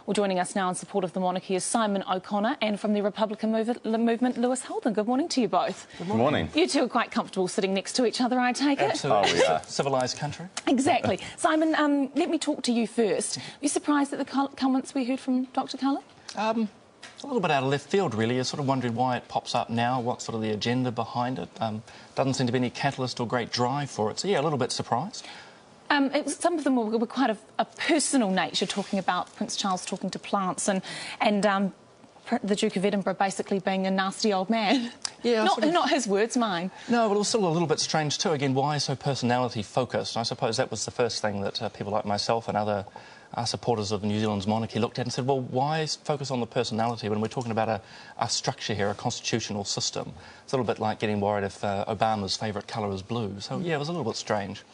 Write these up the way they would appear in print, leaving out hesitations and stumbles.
Well, joining us now in support of the monarchy is Simon O'Connor, and from the Republican movement, Lewis Holden. Good morning to you both. Good morning. You two are quite comfortable sitting next to each other, I take it? Absolutely. Oh, we are. Civilised country. Exactly. Simon, let me talk to you first. Are you surprised at the comments we heard from Dr Cullen? It's a little bit out of left field, really. You're sort of wondering why it pops up now, what's sort of the agenda behind it. Doesn't seem to be any catalyst or great drive for it. So, yeah, a little bit surprised. Some of them were quite a personal nature, talking about Prince Charles talking to plants and the Duke of Edinburgh basically being a nasty old man. Yeah, not his words, mine. No, but it was still a little bit strange too. Again, why so personality-focused? I suppose that was the first thing that people like myself and other supporters of New Zealand's monarchy looked at and said, well, why focus on the personality when we're talking about a structure here, a constitutional system? It's a little bit like getting worried if Obama's favourite colour is blue. So, yeah, it was a little bit strange.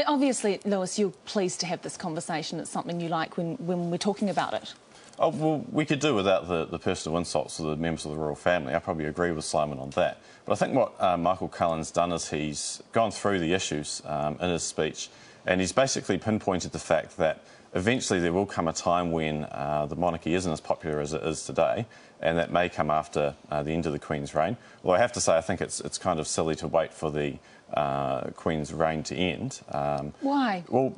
Obviously, Lewis, you're pleased to have this conversation. It's something you like when we're talking about it. Oh, well, we could do without the personal insults of the members of the royal family. I probably agree with Simon on that. But I think what Michael Cullen's done is he's gone through the issues in his speech, and he's basically pinpointed the fact that eventually there will come a time when the monarchy isn't as popular as it is today, and that may come after the end of the Queen's reign. Although I have to say, I think it's kind of silly to wait for the Queen's reign to end. Why? Well,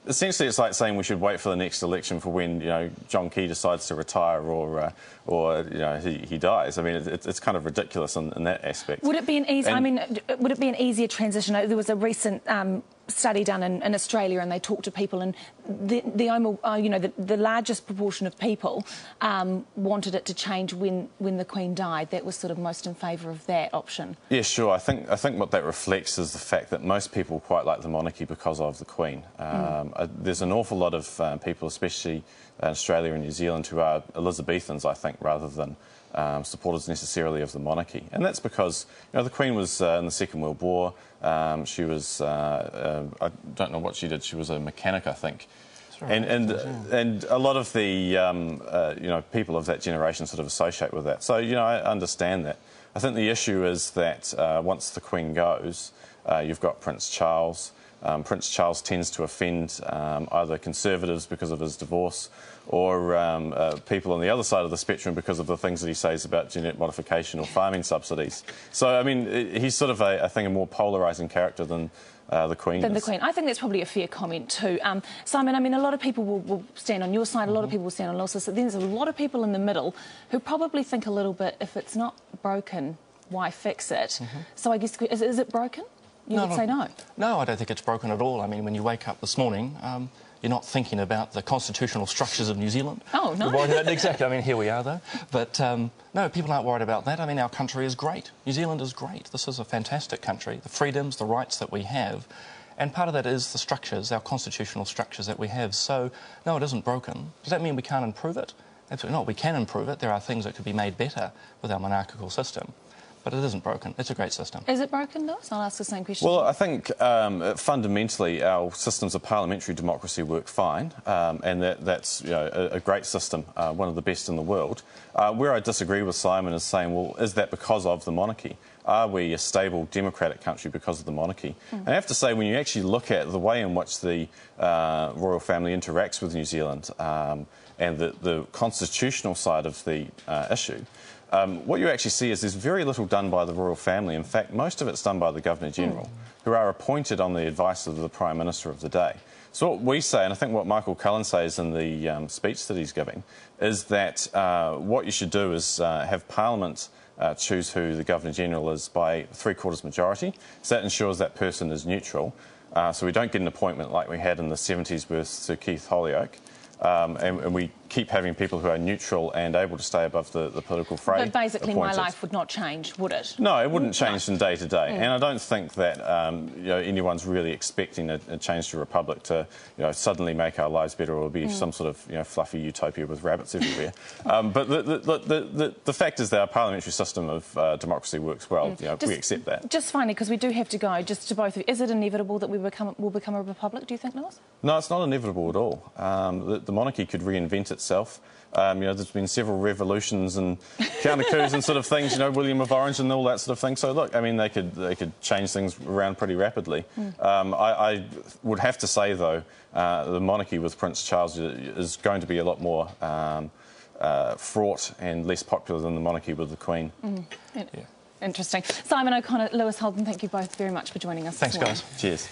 essentially it's like saying we should wait for the next election for when, you know, John Key decides to retire or you know, he dies. I mean, it's kind of ridiculous in that aspect. Would it be an easy? Would it be an easier transition? There was a recent study done in Australia, and they talked to people, and the largest proportion of people wanted it to change when the Queen died. That was sort of most in favour of that option. Yeah, sure. I think what that reflects is the fact that most people quite like the monarchy because of the Queen. There's an awful lot of people, especially in Australia and New Zealand, who are Elizabethans, I think, rather than supporters necessarily of the monarchy. And that's because, you know, the Queen was in the Second World War. She was, I don't know what she did, she was a mechanic, I think. Right. And a lot of the, you know, people of that generation sort of associate with that. So, you know, I understand that. I think the issue is that once the Queen goes, you've got Prince Charles. Prince Charles tends to offend either Conservatives because of his divorce or people on the other side of the spectrum because of the things that he says about genetic modification or farming subsidies. So, I mean, he's sort of, I think, a more polarising character than the Queen is. The Queen. I think that's probably a fair comment too. Simon, I mean, a lot of people will stand on your side, a lot of people will stand on Lewis's side. Then there's a lot of people in the middle who probably think a little bit, if it's not broken, why fix it? So I guess, is it broken? You would say no. No, I don't think it's broken at all. I mean, when you wake up this morning, you're not thinking about the constitutional structures of New Zealand. Oh, no. Exactly. I mean, here we are, though. But, no, people aren't worried about that. I mean, our country is great. New Zealand is great. This is a fantastic country. The freedoms, the rights that we have. And part of that is the structures, our constitutional structures that we have. So, no, it isn't broken. Does that mean we can't improve it? Absolutely not. We can improve it. There are things that could be made better with our monarchical system. But it isn't broken. It's a great system. Is it broken, Lewis? I'll ask the same question. Well, I think fundamentally our systems of parliamentary democracy work fine, and that's, you know, a great system, one of the best in the world. Where I disagree with Simon is saying, well, is that because of the monarchy? Are we a stable democratic country because of the monarchy? And I have to say, when you actually look at the way in which the royal family interacts with New Zealand and the constitutional side of the issue, what you actually see is there's very little done by the royal family. In fact, most of it's done by the Governor-General, who are appointed on the advice of the Prime Minister of the day. So what we say, and I think what Michael Cullen says in the speech that he's giving, is that what you should do is have Parliament choose who the Governor-General is by 3/4 majority. So that ensures that person is neutral. So we don't get an appointment like we had in the 70s with Sir Keith Holyoake. And we keep having people who are neutral and able to stay above the political fray. But basically my life would not change, would it? No, it wouldn't change from day to day. And I don't think that you know, anyone's really expecting a change to Republic to, you know, suddenly make our lives better or be some sort of, you know, fluffy utopia with rabbits everywhere. But the fact is that our parliamentary system of democracy works well. You know, we accept that. Just finally, because we do have to go, just to both of you, is it inevitable that we will become a republic, do you think, Lewis? No, it's not inevitable at all. The monarchy could reinvent itself itself. There's been several revolutions and counter coups and sort of things, William of Orange and all that sort of thing. So, look, I mean, they could change things around pretty rapidly. I would have to say, though, the monarchy with Prince Charles is going to be a lot more fraught and less popular than the monarchy with the Queen. Interesting. Simon O'Connor, Lewis Holden, thank you both very much for joining us. Thanks, guys. Cheers.